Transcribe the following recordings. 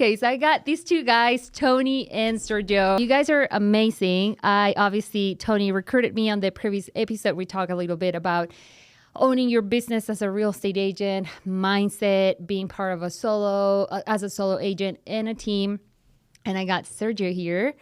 Okay, so I got these two guys, Tony and Sergio. You guys are amazing. Tony recruited me on the previous episode. We talked a little bit about owning your business as a real estate agent, mindset, being part of as a solo agent in a team. And I got Sergio here.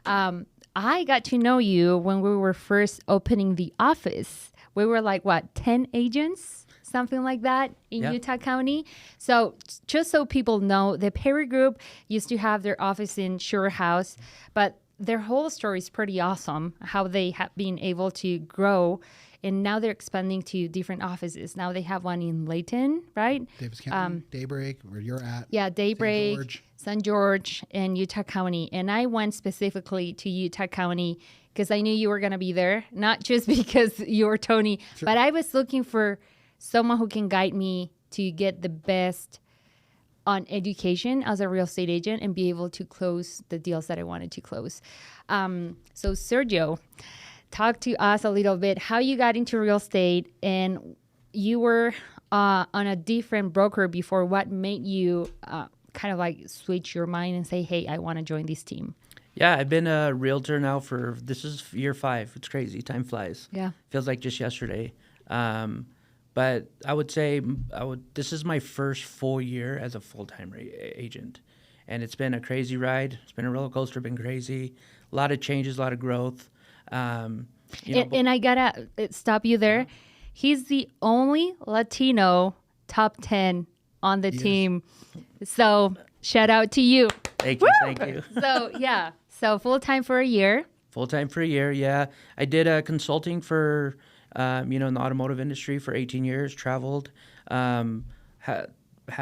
I got to know you when we were first opening the office. We were like, 10 agents? Something like that in Utah County. So just so people know, the Perry Group used to have their office in Shore House, but their whole story is pretty awesome, how they have been able to grow. And now they're expanding to different offices. Now they have one in Layton, right? Davis County, Daybreak, where you're at. Yeah, Daybreak, St. George, and Utah County. And I went specifically to Utah County because I knew you were going to be there, not just because you're Tony, but I was looking for someone who can guide me to get the best on education as a real estate agent and be able to close the deals that I wanted to close. So Sergio, talk to us a little bit how you got into real estate, and you were on a different broker before. What made you kind of like switch your mind and say, hey, I want to join this team? Yeah, I've been a realtor now this is year 5. It's crazy. Time flies. Yeah. Feels like just yesterday. But I would say this is my first full year as a full-time agent. And it's been a crazy ride. It's been a roller coaster, been crazy. A lot of changes, a lot of growth. And I got to stop you there. He's the only Latino top 10 on the team. So shout out to you. Thank you. Thank you. So full-time for a year. Full-time for a year, yeah. I did consulting for... in the automotive industry for 18 years, traveled, had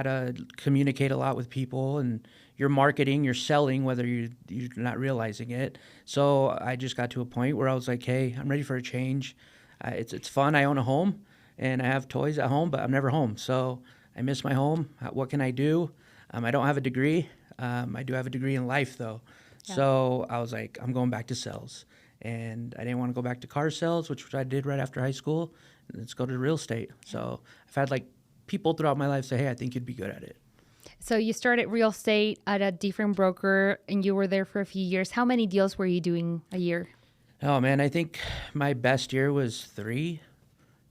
to communicate a lot with people, and you're marketing, you're selling, whether you're not realizing it. So I just got to a point where I was like, hey, I'm ready for a change. It's fun. I own a home, and I have toys at home, but I'm never home. So I miss my home. What can I do? I don't have a degree. I do have a degree in life, though. Yeah. So I was like, I'm going back to sales. And I didn't want to go back to car sales, which I did right after high school. Let's go to real estate. So I've had people throughout my life say, hey, I think you'd be good at it. So you started real estate at a different broker, and you were there for a few years. How many deals were you doing a year? Oh, man, I think my best year was 3,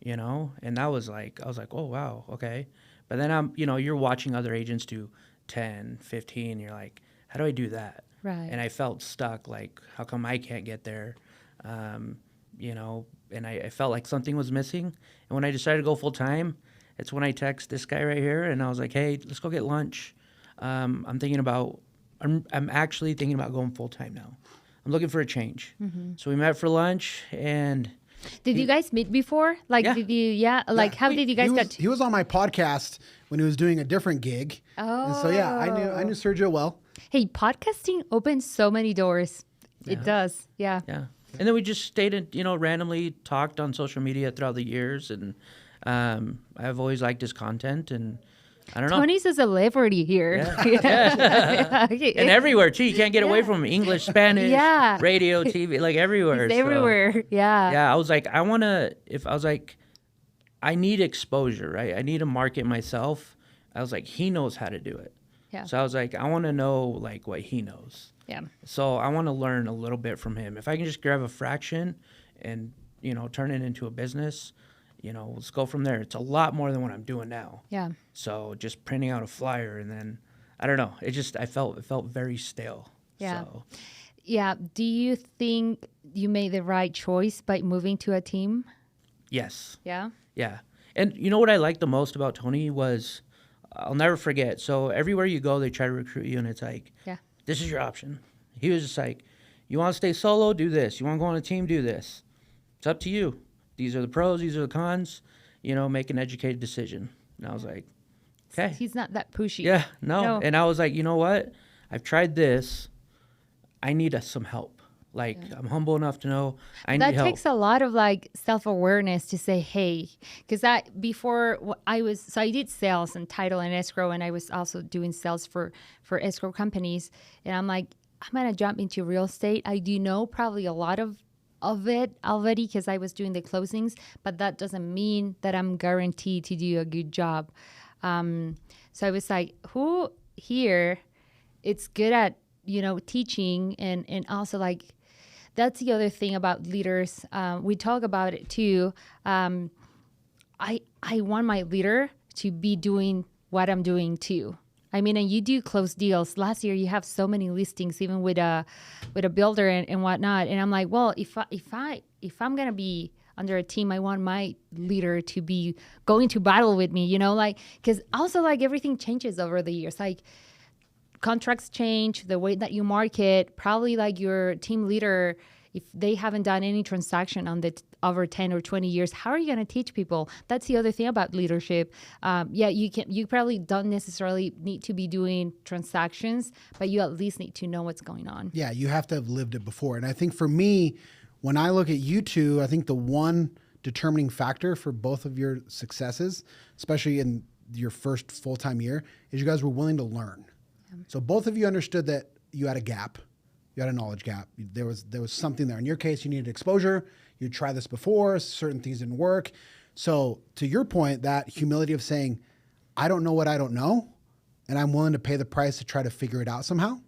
and that was I was like, oh, wow, okay. But then you're watching other agents do 10, 15. You're like, how do I do that? Right. And I felt stuck, how come I can't get there? And I felt like something was missing. And when I decided to go full-time, it's when I text this guy right here, and I was like, hey, let's go get lunch. I'm actually thinking about going full-time now. I'm looking for a change. Mm-hmm. So we met for lunch, and... Did you guys meet before? How did you guys get... He was on my podcast when he was doing a different gig. Oh. And so, I knew Sergio well. Hey, podcasting opens so many doors. Yeah. It does. Yeah. Yeah. And then we just stayed and, randomly talked on social media throughout the years. And I've always liked his content. And I don't know. Tony's a celebrity here. Yeah. And everywhere, too. You can't get away from him. English, Spanish, radio, TV, everywhere. He's everywhere. Yeah. Yeah. I was like, I need exposure, right? I need to market myself. I was like, he knows how to do it. Yeah. So I was like, I want to know what he knows. Yeah. So I want to learn a little bit from him. If I can just grab a fraction and, turn it into a business, let's go from there. It's a lot more than what I'm doing now. Yeah. So just printing out a flyer and then, I don't know. It felt very stale. Yeah. So. Yeah. Do you think you made the right choice by moving to a team? Yes. Yeah? Yeah. And you know what I liked the most about Tony was, I'll never forget. So everywhere you go, they try to recruit you, and it's like, this is your option. He was just like, you want to stay solo? Do this. You want to go on a team? Do this. It's up to you. These are the pros. These are the cons. Make an educated decision. And I was like, okay. He's not that pushy. Yeah, no. And I was like, you know what? I've tried this. I need some help. I'm humble enough to know I need help. That takes a lot of self-awareness to say, hey, because I did sales and title and escrow, and I was also doing sales for escrow companies. And I'm like, I'm going to jump into real estate. I do know probably a lot of it already because I was doing the closings, but that doesn't mean that I'm guaranteed to do a good job. So I was like, who here it's good at, teaching and also like, that's the other thing about leaders. We talk about it too. I want my leader to be doing what I'm doing too. I mean, and you do close deals. Last year, you have so many listings, even with a builder and whatnot. And I'm like, well, if I'm gonna be under a team, I want my leader to be going to battle with me. Because also like everything changes over the years. Like contracts change, the way that you market. Probably like your team leader, if they haven't done any transaction on the over 10 or 20 years, how are you going to teach people? That's the other thing about leadership. You probably don't necessarily need to be doing transactions, but you at least need to know what's going on. Yeah, you have to have lived it before. And I think for me, when I look at you two, I think the one determining factor for both of your successes, especially in your first full-time year, is you guys were willing to learn. Yeah. So both of you understood that you had a gap. You had a knowledge gap. There was something there. In your case, you needed exposure. You tried this before. Certain things didn't work. So to your point, that humility of saying, I don't know what I don't know, and I'm willing to pay the price to try to figure it out somehow,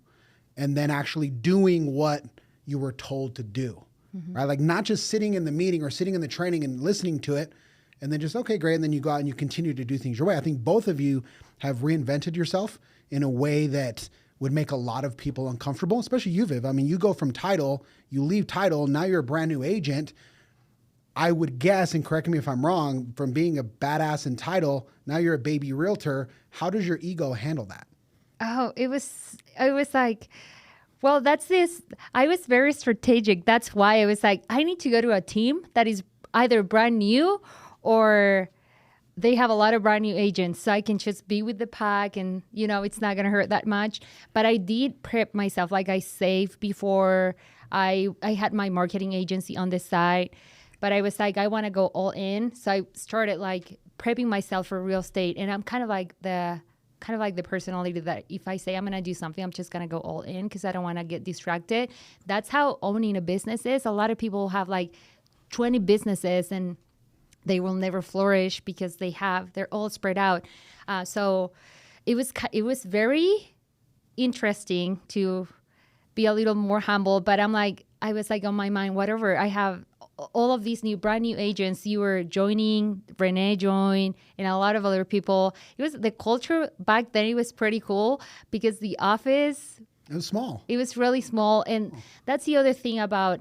and then actually doing what you were told to do, right? Like not just sitting in the meeting or sitting in the training and listening to it, and then just, okay, great, and then you go out and you continue to do things your way. I think both of you have reinvented yourself in a way that would make a lot of people uncomfortable, especially you, Viv. I mean, you go from title, you leave title, now you're a brand new agent. I would guess, and correct me if I'm wrong, from being a badass in title, now you're a baby realtor. How does your ego handle that? Oh, it was like, well, I was very strategic. That's why I was like, I need to go to a team that is either brand new or they have a lot of brand new agents, so I can just be with the pack and, it's not going to hurt that much. But I did prep myself. Like I saved before I had my marketing agency on the side, but I was like, I want to go all in. So I started like prepping myself for real estate. And I'm kind of like the personality that if I say I'm going to do something, I'm just going to go all in because I don't want to get distracted. That's how owning a business is. A lot of people have like 20 businesses and they will never flourish because they're all spread out. So it was very interesting to be a little more humble, but I was like on my mind, whatever. I have all of these brand new agents. You were joining, Renee joined, and a lot of other people. The culture back then, it was pretty cool because the office, it was small. It was really small. And that's the other thing about,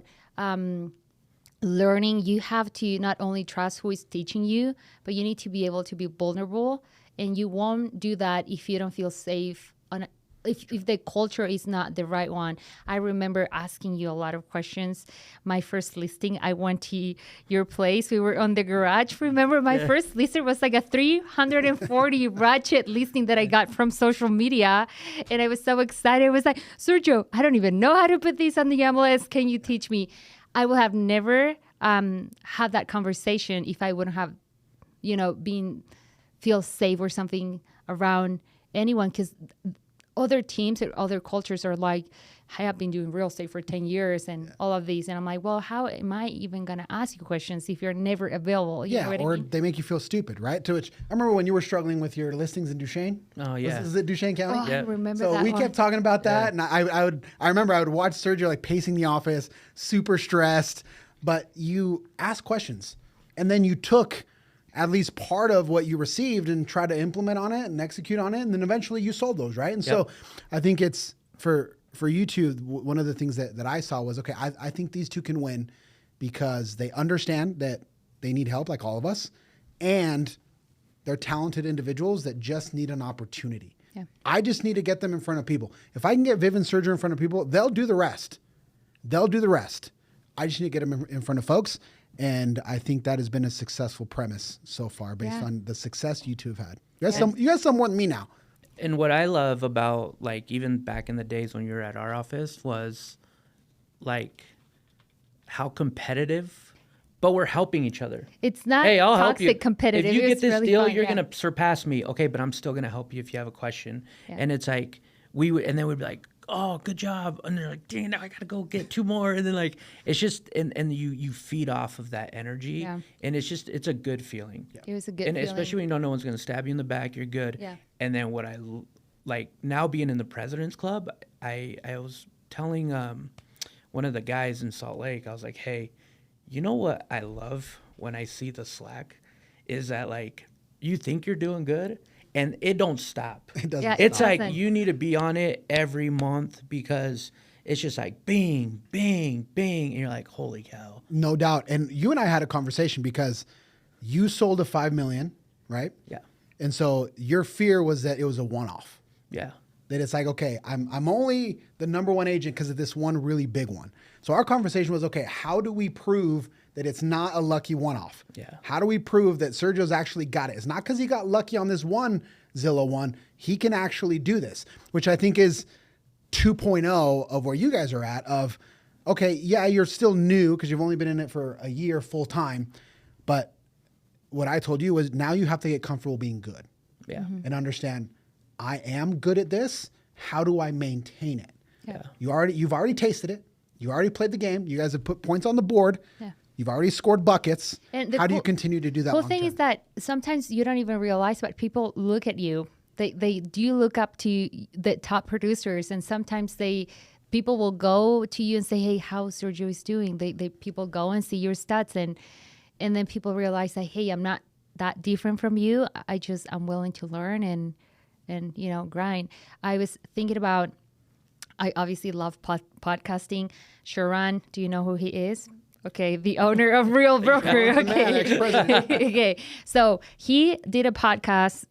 learning. You have to not only trust who is teaching you, but you need to be able to be vulnerable. And you won't do that if you don't feel safe. If the culture is not the right one. I remember asking you a lot of questions. My first listing, I went to your place. We were on the garage. Remember, my first listing was like a 340 ratchet listing that I got from social media. And I was so excited. I was like, Sergio, I don't even know how to put these on the MLS. Can you teach me? I would have never had that conversation if I wouldn't have, feel safe or something around anyone. Because other teams or other cultures are like, I have been doing real estate for 10 years and all of these. And I'm like, well, how am I even going to ask you questions if you're never available? You know what I mean? They make you feel stupid, right? To which I remember when you were struggling with your listings in Duchesne. Oh, yeah. Was it Duchesne County? Oh, yeah. I remember that. So we kept talking about that. Yeah. And I remember I would watch Sergio like pacing the office, super stressed, but you asked questions and then you took at least part of what you received and tried to implement on it and execute on it. And then eventually you sold those, right? And so I think it's for you two, one of the things that I saw was, okay, I think these two can win because they understand that they need help like all of us, and they're talented individuals that just need an opportunity. Yeah. I just need to get them in front of people. If I can get Viv and Sergio in front of people, they'll do the rest. I just need to get them in front of folks. And I think that has been a successful premise so far based on the success you two have had. You guys some more than me now. And what I love about, like, even back in the days when you were at our office was, like, how competitive, but we're helping each other. It's not I'll help toxic you. competitive. If you get this really deal, fun, you're going to surpass me. Okay, but I'm still going to help you if you have a question. Yeah. And it's like, and then we'd be like, oh, good job. And they're like, dang, now I got to go get 2 more. And then, like, it's just, and you feed off of that energy. Yeah. And it's a good feeling. Yeah. It was a good feeling. Especially when you know no one's going to stab you in the back, you're good. Yeah. And then what I like now being in the President's Club, I was telling one of the guys in Salt Lake, I was like, hey, you know what I love when I see the Slack is that like you think you're doing good and it don't stop. It doesn't. Yeah, stop. It's like doesn't. you need to be on it every month because it's just like bing, bing, bing. And you're like, holy cow. No doubt. And you and I had a conversation because you sold a 5 million, right? Yeah. And so your fear was that it was a one-off. Yeah. That it's like, okay, I'm only the number one agent because of this one really big one. So our conversation was, okay, how do we prove that it's not a lucky one-off? Yeah. How do we prove that Sergio's actually got it? It's not because he got lucky on this one Zillow one. He can actually do this, which I think is 2.0 of where you guys are at of, okay, yeah, you're still new because you've only been in it for a year full time. But what I told you was now you have to get comfortable being good. Yeah. And understand, I am good at this. How do I maintain it? Yeah. You've already tasted it. You already played the game. You guys have put points on the board. Yeah. You've already scored buckets. And the How do you cool- continue to do that? Cool long thing term? is that sometimes you don't even realize, but people look at you. They do look up to the top producers, and sometimes people will go to you and say, "Hey, how Sergio is doing?" They people go and see your stats, and then people realize that, "Hey, I'm not that different from you. I'm willing to learn and grind." I was thinking about. I obviously love podcasting. Sharon, do you know who he is? Okay, the owner of Real Broker. Okay. Okay. So he did a podcast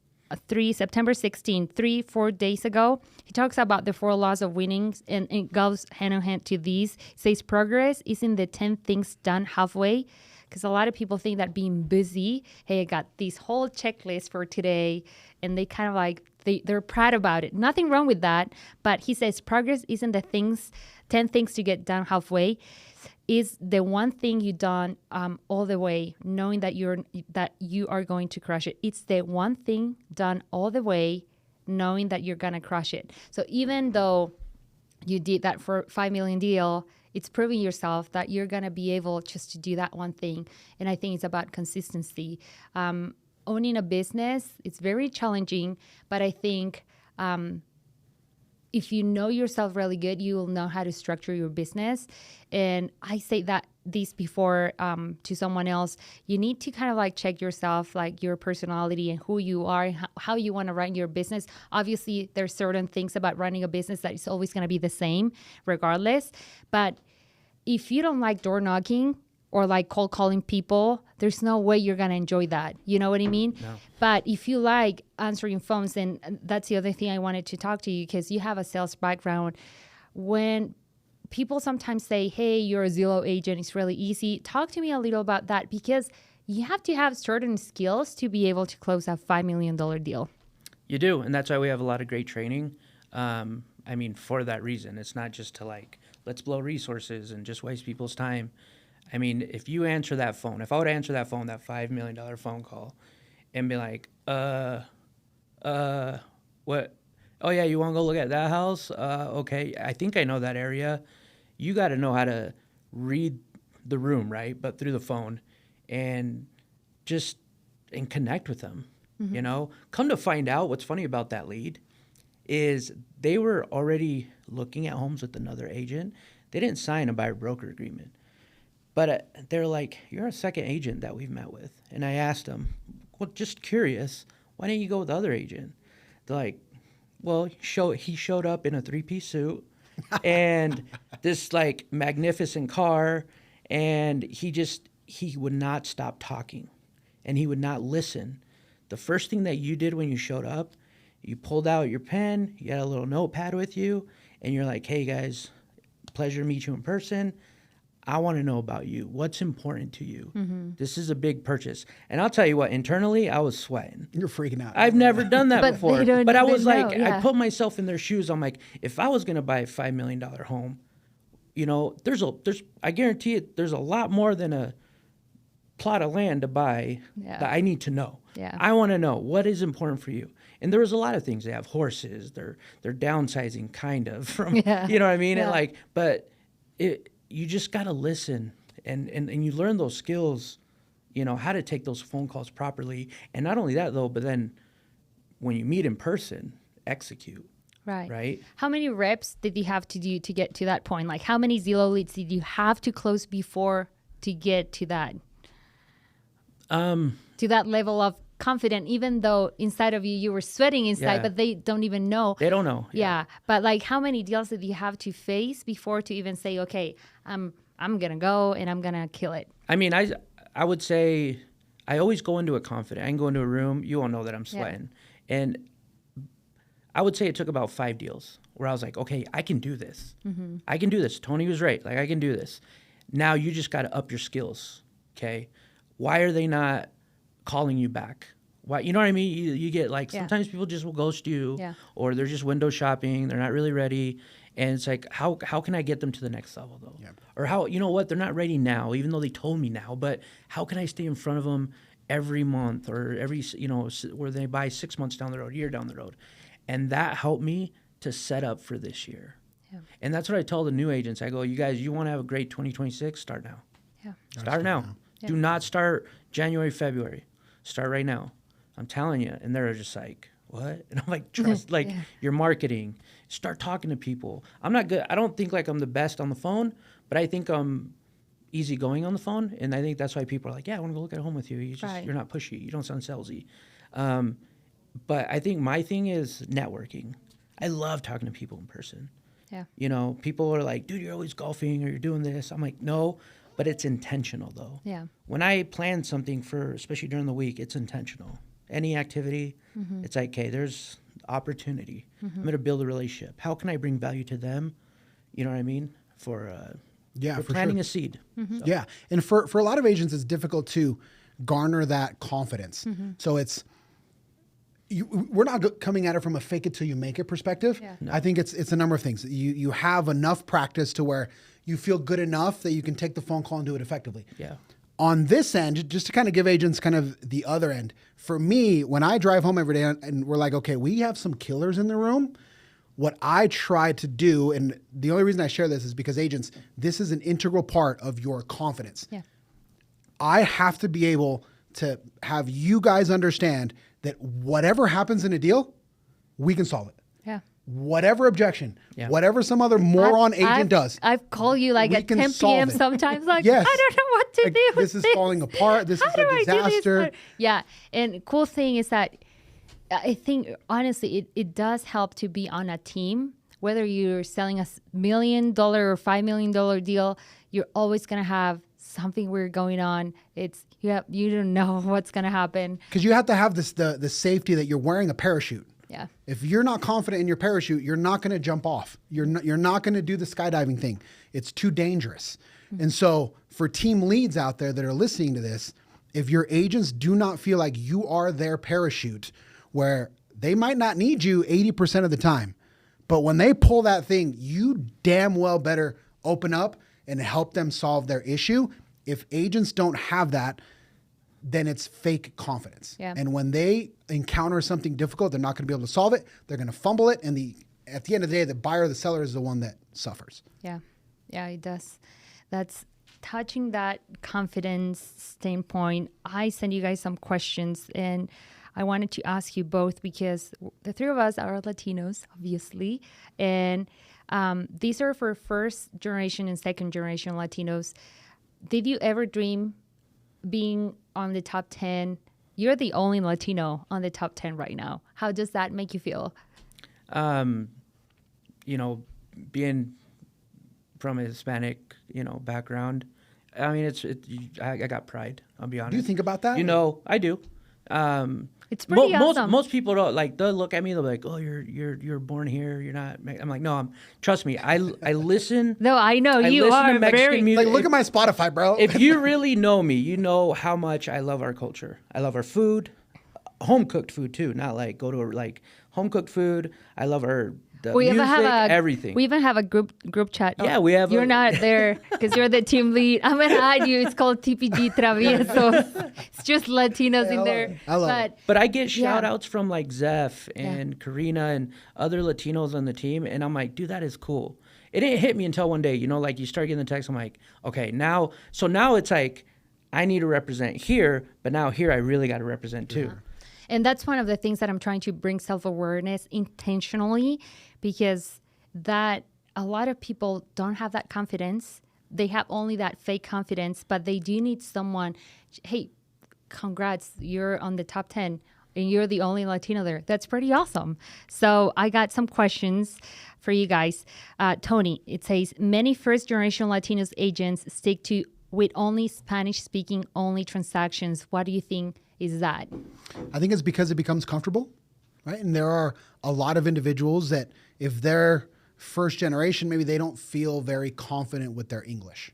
September 16, 4 days ago. He talks about the 4 laws of winning, and it goes hand in hand to these. It says progress isn't the 10 things done halfway. Because a lot of people think that being busy, hey, I got this whole checklist for today, and they kind of like, they're proud about it. Nothing wrong with that. But he says progress isn't the 10 things to get done halfway. Is the one thing you done all the way, knowing that you are going to crush it. It's the one thing done all the way, knowing that you're gonna crush it. So even though you did that for $5 million deal, it's proving yourself that you're gonna be able just to do that one thing. And I think it's about consistency. Owning a business, it's very challenging, but I think if you know yourself really good, you will know how to structure your business. And I say this before to someone else, you need to kind of like check yourself, like your personality and who you are, and how you want to run your business. Obviously, there's certain things about running a business that is always going to be the same regardless. But if you don't like door knocking or like cold calling people, there's no way you're going to enjoy that. You know what I mean? No. But if you like answering phones, and that's the other thing I wanted to talk to you, because you have a sales background. When people sometimes say, hey, you're a Zillow agent, it's really easy. Talk to me a little about that, because you have to have certain skills to be able to close a $5 million deal. You do. And that's why we have a lot of great training. I mean, for that reason, it's not just to like, let's blow resources and just waste people's time. I mean, if you answer that phone, if I would answer that phone, that $5 million phone call, and be like, what? Oh yeah, you want to go look at that house? Okay, I think I know that area. You got to know how to read the room, right? But through the phone, and connect with them. Mm-hmm. You know, come to find out, what's funny about that lead is they were already looking at homes with another agent. They didn't sign a buyer broker agreement. But they're like, you're a second agent that we've met with. And I asked them, well, just curious, why didn't you go with the other agent? They're like, well, he showed up in a 3-piece suit and this like magnificent car, and he would not stop talking and he would not listen. The first thing that you did when you showed up, you pulled out your pen, you had a little notepad with you, and you're like, hey guys, pleasure to meet you in person. I want to know about you. What's important to you? Mm-hmm. This is a big purchase. And I'll tell you what, internally, I was sweating. You're freaking out. I've never done that before. But I was like, yeah. I put myself in their shoes. I'm like, if I was going to buy a $5 million home, you know, I guarantee it, there's a lot more than a plot of land to buy that I need to know. Yeah. I want to know what is important for you. And there was a lot of things. They have horses. They're downsizing kind of from, you know what I mean? Yeah. And you just got to listen and you learn those skills, you know, how to take those phone calls properly. And not only that, though, but then when you meet in person, execute. Right. Right. How many reps did you have to do to get to that point? Like how many Zillow leads did you have to close before to get to that? To that level of confident, even though inside of you were sweating inside, Yeah. but they don't even know. They don't know. Yeah. But like how many deals did you have to face before to even say, okay, I'm gonna go and I'm gonna kill it? I mean, I would say I always go into it confident. I can go into a room, you won't know that I'm sweating. And I would say it took about 5 deals where I was like, okay, I can do this. I can do this. Tony was right. Like, I can do this. Now you just got to up your skills. Okay. Why are they not calling you back? Why, you know what I mean? You get like, sometimes people just will ghost you or they're just window shopping. They're not really ready. And it's like, how can I get them to the next level though? Yeah. Or how, you know what? They're not ready now, even though they told me now, but how can I stay in front of them every month or every, you know, where they buy 6 months down the road, a year down the road. And that helped me to set up for this year. Yeah. And that's what I tell the new agents. I go, you guys, you want to have a great 2026? Start now. Yeah. Start now. Yeah. Do not start January, February. Start right now. I'm telling you. And they're just like, what? And I'm like, trust, like your marketing. Start talking to people. I'm not good. I don't think like I'm the best on the phone, but I think I'm easygoing on the phone. And I think that's why people are like, yeah, I want to go look at a home with you. You're not pushy. You don't sound salesy. But I think my thing is networking. I love talking to people in person. Yeah. You know, people are like, dude, you're always golfing or you're doing this. I'm like, no, but it's intentional though. Yeah. When I plan something for, especially during the week, it's intentional. Any activity, it's like, okay, there's opportunity. I'm going to build a relationship. How can I bring value to them? You know what I mean? For planting a seed. So. Yeah. And for a lot of agents, it's difficult to garner that confidence. So it's, we're not coming at it from a fake it till you make it perspective. Yeah. No. I think it's a number of things. You have enough practice to where you feel good enough that you can take the phone call and do it effectively. Yeah. On this end, just to kind of give agents kind of the other end, for me, when I drive home every day and we're like, okay, we have some killers in the room, what I try to do, and the only reason I share this is because agents, this is an integral part of your confidence. Yeah. I have to be able to have you guys understand that whatever happens in a deal, we can solve it. Yeah. Whatever objection, whatever some other moron agent does. I've called you like at 10 p.m. sometimes, like, I don't know what to do. This is falling apart. This is a disaster. Yeah. And cool thing is that I think, honestly, it does help to be on a team. Whether you're selling $1 million or $5 million deal, you're always going to have something weird going on. You don't know what's going to happen. Because you have to have the safety that you're wearing a parachute. Yeah. If you're not confident in your parachute, you're not going to jump off. You're not going to do the skydiving thing. It's too dangerous. And so for team leads out there that are listening to this, if your agents do not feel like you are their parachute, where they might not need you 80% of the time, but when they pull that thing, you damn well better open up and help them solve their issue. If agents don't have that, then it's fake confidence. Yeah. And when they encounter something difficult, they're not going to be able to solve it. They're going to fumble it. And at the end of the day, the buyer or the seller is the one that suffers. Yeah. Yeah, it does. That's touching that confidence standpoint. I sent you guys some questions and I wanted to ask you both because the three of us are Latinos, obviously. And these are for first generation and second generation Latinos. Did you ever dream being on the top 10? You're the only Latino on the top 10 right now. How does that make you feel? Being from a Hispanic, background, I mean, I got pride. I'll be honest. Do you think about that? I do. It's pretty awesome. Most people don't they'll look at me. They'll be like, "Oh, you're born here. You're not." I'm like, "No, trust me. I listen." No, I know you are very music. Like, look at my Spotify, bro. If you really know me, you know how much I love our culture. I love our food, home cooked food too. Not like go to home cooked food. I love music, everything. We even have a group chat. Yeah, we have. You're not there because you're the team lead. I'm gonna add you. It's called TPG Traviesos. It's just Latinos in there. I love it. But I get shout outs from like Zeph and Karina and other Latinos on the team, and I'm like, dude, that is cool. It didn't hit me until one day, like you start getting the text. I'm like, okay, now it's like I need to represent here, but now here I really got to represent too. And that's one of the things that I'm trying to bring self-awareness intentionally, because that a lot of people don't have that confidence. They have only that fake confidence, but they do need someone. Hey, congrats, you're on the top 10 and you're the only Latino there. That's pretty awesome. So I got some questions for you guys. Tony, it says, many first-generation Latinos agents stick to with only Spanish-speaking only transactions. What do you think is that? I think it's because it becomes comfortable, right? And there are a lot of individuals that if they're first generation, maybe they don't feel very confident with their English.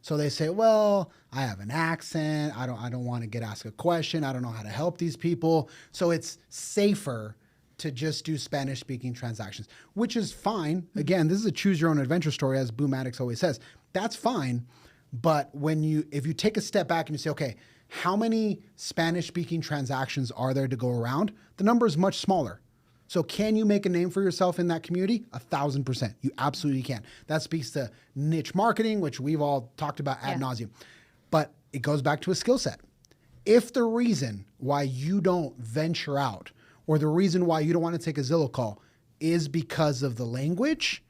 So they say, well, I have an accent. I don't want to get asked a question. I don't know how to help these people. So it's safer to just do Spanish speaking transactions, which is fine. Again, this is a choose your own adventure story, as Boom Addicts always says. That's fine. But if you take a step back and you say, okay, how many Spanish speaking transactions are there to go around? The number is much smaller. So can you make a name for yourself in that community? 1,000%. You absolutely can. That speaks to niche marketing, which we've all talked about ad nauseum. But it goes back to a skill set. If the reason why you don't venture out or the reason why you don't want to take a Zillow call is because of the language,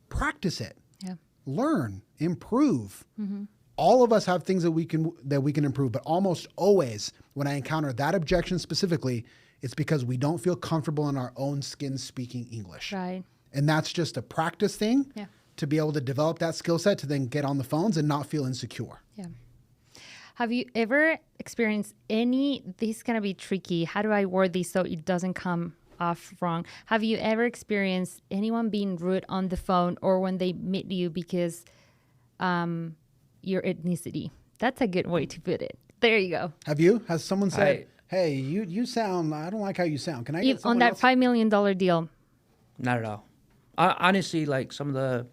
practice it. Yeah. Learn, improve. Mm-hmm. All of us have things that we can improve, but almost always when I encounter that objection specifically, it's because we don't feel comfortable in our own skin speaking English. Right. And that's just a practice thing to be able to develop that skill set to then get on the phones and not feel insecure. Yeah. Have you ever experienced this is going to be tricky. How do I word this so it doesn't come off wrong? Have you ever experienced anyone being rude on the phone or when they meet you because your ethnicity? That's a good way to put it. There you go. Have you? Has someone said, hey, you sound, I don't like how you sound. Can I get on that else? $5 million deal? Not at all. Honestly, like some of the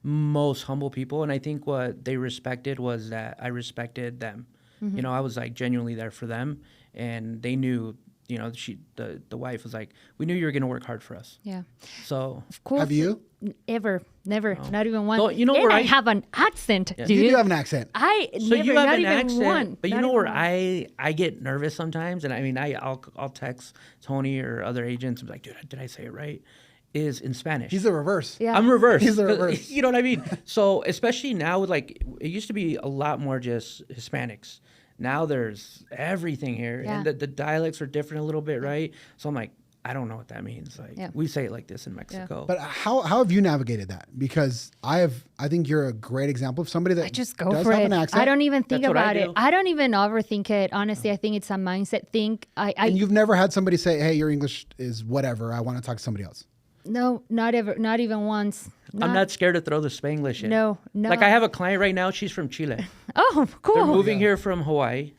most humble people, and I think what they respected was that I respected them. Mm-hmm. You know, I was like genuinely there for them, and they knew. You know, the wife was like, we knew you were going to work hard for us. Yeah. So of course. Have you? Never, not even one. So, you know, and where I have an accent, dude. You do have an accent. You have an accent, but you know where I get nervous sometimes, and I mean, I'll text Tony or other agents and be like, dude, did I say it right? Is in Spanish. He's the reverse. Yeah. I'm reverse. He's the reverse. You know what I mean? So especially now with like, it used to be a lot more just Hispanics. Now there's everything here, and the dialects are different a little bit, right? So I'm like, I don't know what that means. Like we say it like this in Mexico. But how have you navigated that? Because I think you're a great example of somebody that I just go does for have it. an accent. I don't even think about it. I don't even overthink it. Honestly, I think it's a mindset thing. And you've never had somebody say, hey, your English is whatever. I want to talk to somebody else. No, not ever. Not even once. I'm not scared to throw the Spanglish in. No. Like I have a client right now. She's from Chile. Oh, cool. They're moving here from Hawaii,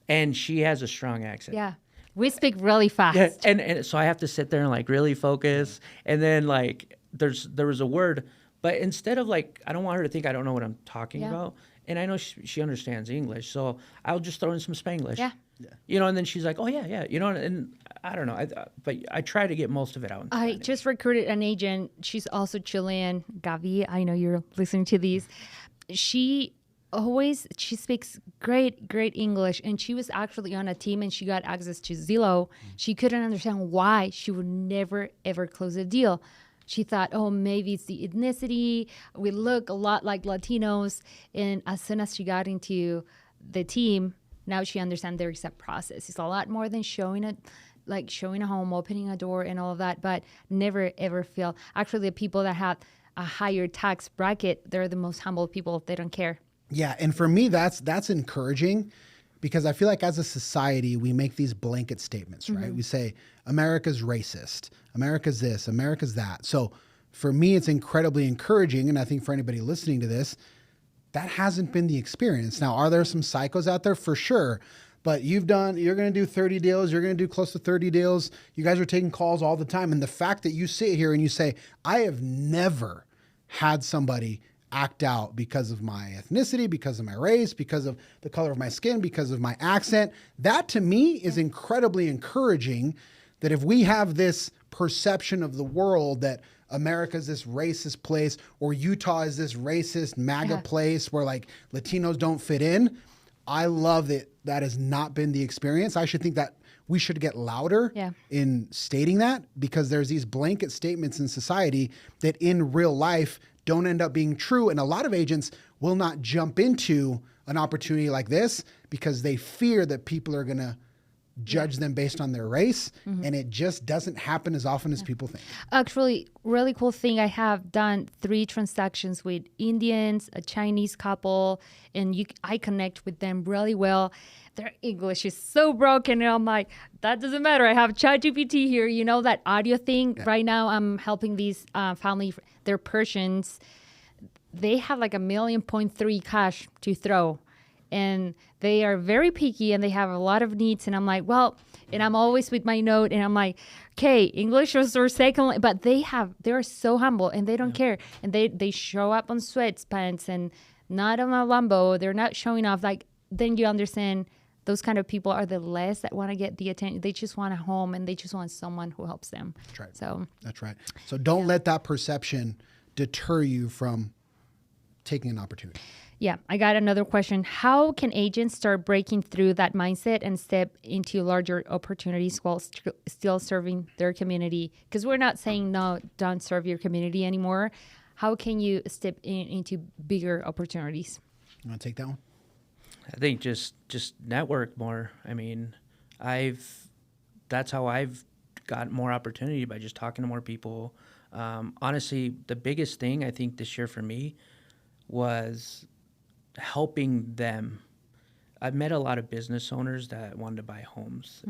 and she has a strong accent. Yeah. We speak really fast. Yeah, and so I have to sit there and like really focus. And then like there was a word, but instead of like, I don't want her to think I don't know what I'm talking about. And I know she understands English, so I'll just throw in some Spanglish. Yeah. You know, and then she's like, oh yeah. You know, and I don't know. But I try to get most of it out. I just recruited an agent. She's also Chilean. Gavi, I know you're listening to these. She speaks great English, and she was actually on a team and she got access to Zillow. She couldn't understand why she would never ever close a deal. She thought, oh, maybe it's the ethnicity. We look a lot like Latinos. And as soon as she got into the team, now she understands there is a process. It's a lot more than showing a home, opening a door and all of that, but never ever feel. Actually, the people that have a higher tax bracket, they're the most humble people. They don't care. Yeah, and for me, that's encouraging because I feel like as a society, we make these blanket statements, right? We say, America's racist, America's this, America's that. So for me, it's incredibly encouraging, and I think for anybody listening to this, that hasn't been the experience. Now, are there some psychos out there? For sure. But you're going to do 30 deals. You're going to do close to 30 deals. You guys are taking calls all the time. And the fact that you sit here and you say, I have never had somebody act out because of my ethnicity, because of my race, because of the color of my skin, because of my accent. That to me is incredibly encouraging, that if we have this perception of the world that America's this racist place or Utah is this racist MAGA place where like Latinos don't fit in, I love that that has not been the experience. I should think that we should get louder Yeah. in stating that, because there's these blanket statements in society that in real life don't end up being true. And a lot of agents will not jump into an opportunity like this because they fear that people are going to judge them based on their race. And it just doesn't happen as often as people think. Actually, really cool thing. I have done 3 transactions with Indians, a Chinese couple, and I connect with them really well. Their English is so broken, and I'm like, that doesn't matter. I have ChatGPT here. You know that audio thing. Right now, I'm helping these family. They're Persians. They have like 1.3 million cash to throw. And they are very picky and they have a lot of needs. And I'm like, well, and I'm always with my note and I'm like, okay, English is their second, but they're so humble and they don't care. And they show up on sweatpants and not on a Lambo. They're not showing off. Like, then you understand those kind of people are the less that want to get the attention. They just want a home and they just want someone who helps them. That's right. So that's right. So don't let that perception deter you from taking an opportunity. yeah, I got another question. How can agents start breaking through that mindset and step into larger opportunities while still serving their community? Because we're not saying, no, don't serve your community anymore. How can you step into bigger opportunities? You want to take that one? I think just network more. I mean, that's how I've got more opportunity, by just talking to more people. Honestly, the biggest thing I think this year for me was helping them. I've met a lot of business owners that wanted to buy homes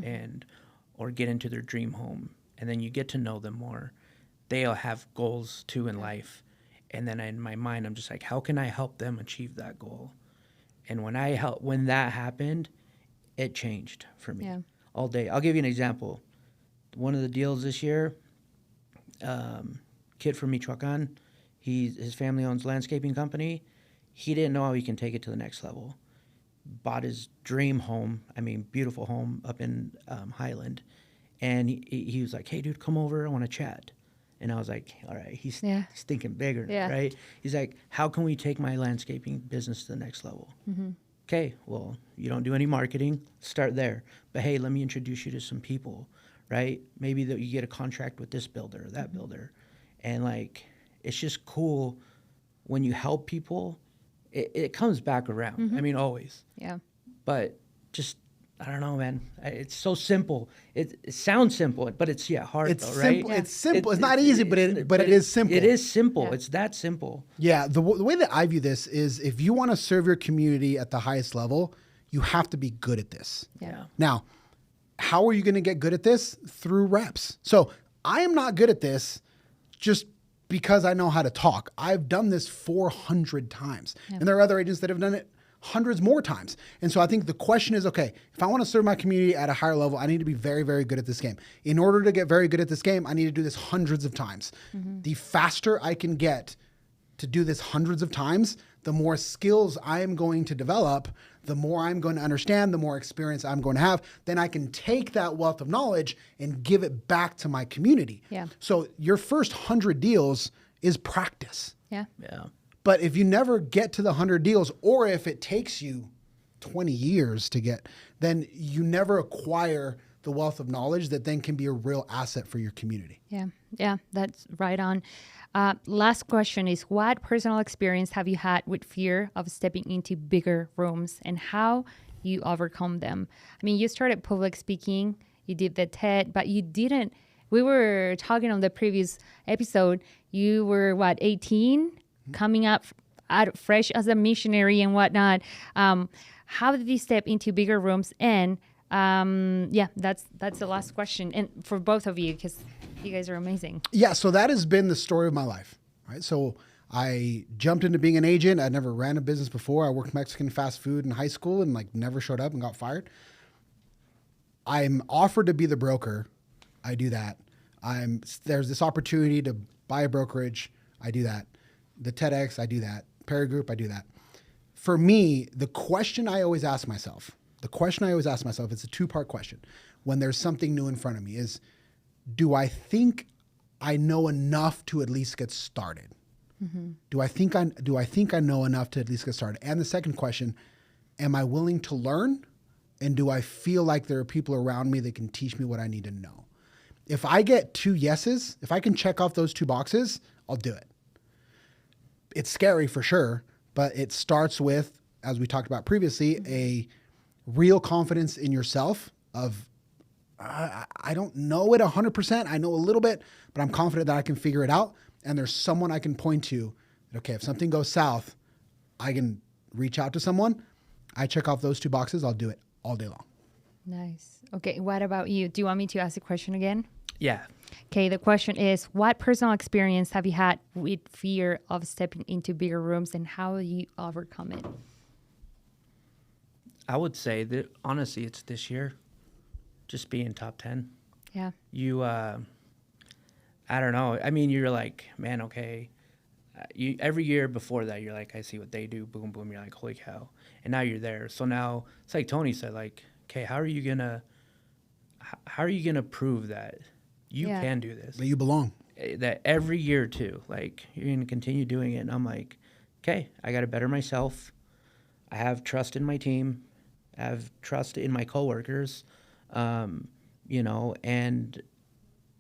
or get into their dream home, and then you get to know them more. They'll have goals too in life, and then in my mind, I'm just like, how can I help them achieve that goal? And when that happened, it changed for me all day. I'll give you an example. One of the deals this year, kid from Michoacan, his family owns a landscaping company. He didn't know how he can take it to the next level. Bought his dream home, beautiful home up in Highland. And he was like, hey, dude, come over. I want to chat. And I was like, all right, he's thinking bigger, right? He's like, how can we take my landscaping business to the next level? Okay, well, you don't do any marketing. Start there. But, hey, let me introduce you to some people, right? Maybe that you get a contract with this builder or that builder. And, it's just cool when you help people. It comes back around. Always. Yeah. But just, I don't know, man. It's so simple. It sounds simple, but it's hard. It's though, simple. right? It's simple. It's not easy, but it is simple. It is simple. Yeah. It's that simple. Yeah. The way that I view this is, if you want to serve your community at the highest level, you have to be good at this. Yeah. Now, how are you going to get good at this? Through reps. So I am not good at this just because I know how to talk. I've done this 400 times. And there are other agents that have done it hundreds more times. And so I think the question is, okay, if I want to serve my community at a higher level, I need to be very, very good at this game. In order to get very good at this game, I need to do this hundreds of times. The faster I can get to do this hundreds of times, the more skills I am going to develop, the more I'm going to understand, the more experience I'm going to have. Then I can take that wealth of knowledge and give it back to my community. Yeah. So your first 100 deals is practice. Yeah. Yeah. But if you never get to the 100 deals, or if it takes you 20 years to get, then you never acquire the wealth of knowledge that then can be a real asset for your community. Yeah. Yeah. That's right on. Last question is, what personal experience have you had with fear of stepping into bigger rooms, and how you overcome them? You started public speaking, you did the TED, but you didn't. We were talking on the previous episode. You were 18, coming up out fresh as a missionary and whatnot. How did you step into bigger rooms? And that's the last question, and for both of you, because you guys are amazing. Yeah, so that has been the story of my life, right? So I jumped into being an agent. I never ran a business before. I worked Mexican fast food in high school and never showed up and got fired. I'm offered to be the broker. I do that. There's this opportunity to buy a brokerage. I do that. The TEDx, I do that. Paragroup, I do that. For me, the question I always ask myself, it's a two-part question when there's something new in front of me, is, do I think I know enough to at least get started? Do I think I know enough to at least get started? And the second question, am I willing to learn And do I feel like there are people around me that can teach me what I need to know? If I get 2 yeses, if I can check off those 2 boxes, I'll do it. It's scary for sure, but it starts with, as we talked about previously, a real confidence in yourself of, I don't know it 100%. I know a little bit, but I'm confident that I can figure it out. And there's someone I can point to. Okay, if something goes south, I can reach out to someone. I check off those 2 boxes. I'll do it all day long. Nice. Okay, what about you? Do you want me to ask a question again? Yeah. Okay, the question is, what personal experience have you had with fear of stepping into bigger rooms, and how will you overcome it? I would say that honestly, it's this year, just being top 10. Yeah. You, I don't know. I mean, you're like, man, okay. Every year before that, you're like, I see what they do, boom, boom. You're like, holy cow. And now you're there. So now it's like Tony said, like, okay, how are you gonna prove that you can do this? That you belong. That every year too, like you're gonna continue doing it. And I'm like, okay, I got to better myself. I have trust in my team. I have trust in my coworkers. You know, and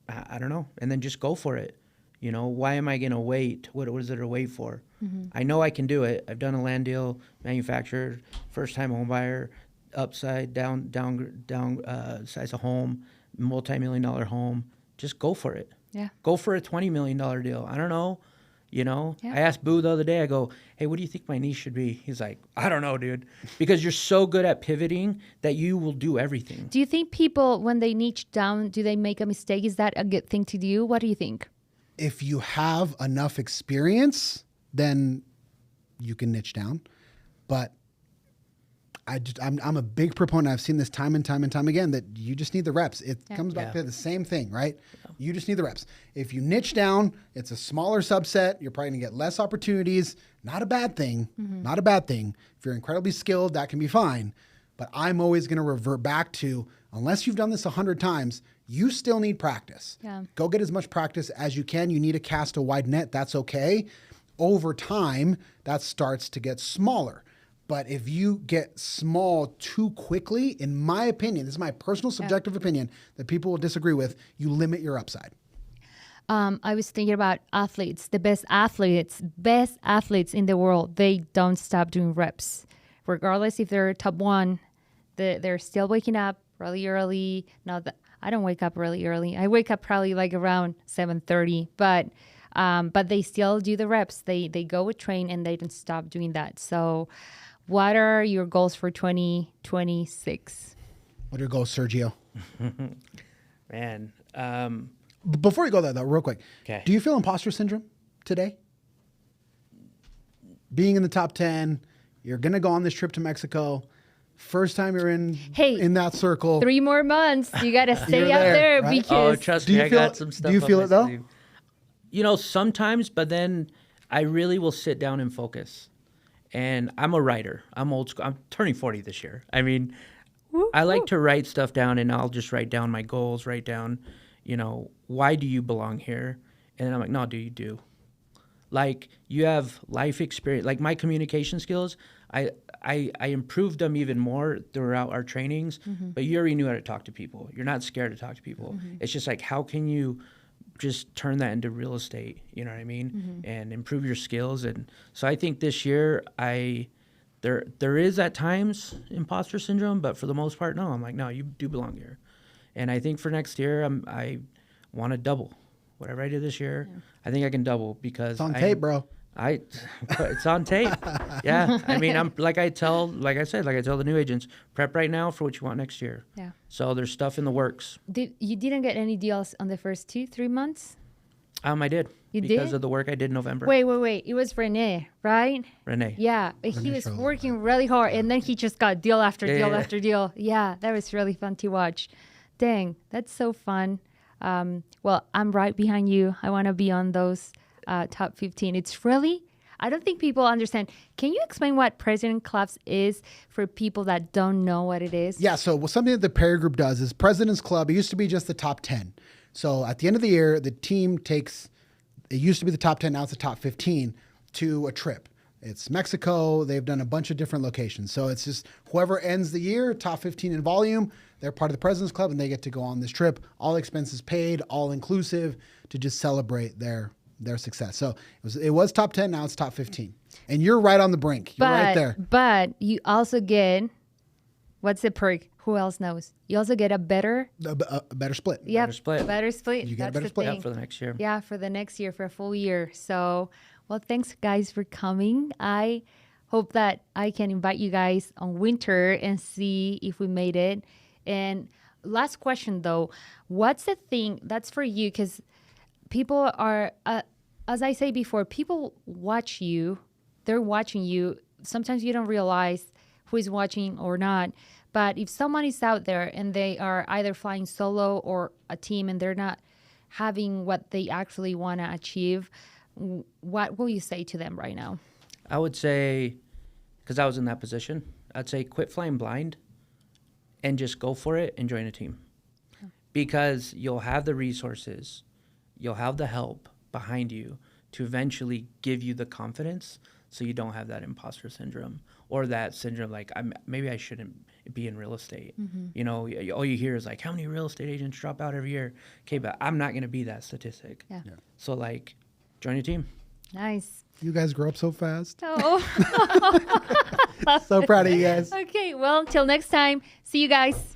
I don't know. And then just go for it. You know, why am I going to wait? What is there to wait for? Mm-hmm. I know I can do it. I've done a land deal, manufactured, first-time home buyer, upside, down size of home, multi-million-dollar home. Just go for it. Yeah. Go for a $20 million deal. I don't know. You know, I asked Boo the other day, I go, hey, what do you think my niche should be? He's like, I don't know, dude. Because you're so good at pivoting that you will do everything. Do you think people, when they niche down, do they make a mistake? Is that a good thing to do? What do you think? If you have enough experience, then you can niche down. But I'm a big proponent. I've seen this time and time and time again that you just need the reps. It comes back to the same thing, right? Yeah. You just need the reps. If you niche down, it's a smaller subset. You're probably going to get less opportunities. Not a bad thing. Mm-hmm. Not a bad thing. If you're incredibly skilled, that can be fine. But I'm always going to revert back to, unless you've done this 100 times, you still need practice. Yeah. Go get as much practice as you can. You need to cast a wide net. That's okay. Over time, that starts to get smaller. But if you get small too quickly, in my opinion, this is my personal subjective opinion that people will disagree with, you limit your upside. I was thinking about athletes, the best athletes in the world. They don't stop doing reps. Regardless if they're top 1, they're still waking up really early. Not that I don't wake up really early. I wake up probably like around 7:30, but they still do the reps. They go with train and they don't stop doing that. So what are your goals for 2026? What are your goals, Sergio? Man. Before you go there, though, real quick. Okay. Do you feel imposter syndrome today? Being in the top 10, you're going to go on this trip to Mexico. First time you're in that circle. 3 more months. You got to stay out there right? because... Oh, trust me, I got some stuff. Do you feel it, though? Sleeve. You know, sometimes, but then I really will sit down and focus. And I'm a writer. I'm old school. I'm turning 40 this year. I mean, I like to write stuff down, and I'll just write down my goals, write down, you know, why do you belong here? And then I'm like, no, do you do? Like, you have life experience. Like, my communication skills, I improved them even more throughout our trainings, but you already knew how to talk to people. You're not scared to talk to people. It's just like, how can you just turn that into real estate, you know what I mean? And improve your skills. And so I think this year there is at times imposter syndrome, but for the most part, no. I'm like, no, you do belong here. And I think for next year, I want to double whatever I did this year. Yeah. I think I can double because it's on tape, bro. It's on tape. Yeah. I mean, like I tell the new agents, prep right now for what you want next year. Yeah. So there's stuff in the works. You didn't get any deals on the first 3 months? I did. You did? Because of the work I did in November. Wait. It was Rene, right? Rene. Yeah. He was working really hard, and then he just got deal after deal after deal. Yeah, that was really fun to watch. Dang, that's so fun. Well, I'm right behind you. I want to be on those top 15. It's really, I don't think people understand. Can you explain what President Clubs is for people that don't know what it is? Yeah, so something that the Perry Group does is President's Club. It used to be just the top 10. So at the end of the year, the team takes, it used to be the top 10, now it's the top 15 to a trip. it's Mexico. They've done a bunch of different locations. So it's just whoever ends the year, top 15 in volume, they're part of the President's Club and they get to go on this trip. All expenses paid, all inclusive, to just celebrate their success. So it was top 10, now it's top 15. And you're right on the brink. You're right there. But you also get, what's the perk? Who else knows? You also get a better split. Yep, Better split. Better split. You get a That's better the split. thing. Yeah, for the next year. Yeah, for the next year, for a full year. So, well, thanks guys for coming. I hope that I can invite you guys on winter and see if we made it. And last question though, what's the thing that's for you? Because people are, as I say before, people watch you. They're watching you. Sometimes you don't realize who is watching or not. But if someone is out there and they are either flying solo or a team and they're not having what they actually want to achieve, what will you say to them right now? I would say, because I was in that position, I'd say quit flying blind and just go for it and join a team. Because you'll have the resources, you'll have the help behind you to eventually give you the confidence so you don't have that imposter syndrome or that syndrome like maybe I shouldn't be in real estate. You know, all you hear is like, how many real estate agents drop out every year? Okay, but I'm not going to be that statistic. Yeah. So like, join a team. Nice. You guys grow up so fast. Oh. So proud of you guys. Okay, well, till next time. See you guys.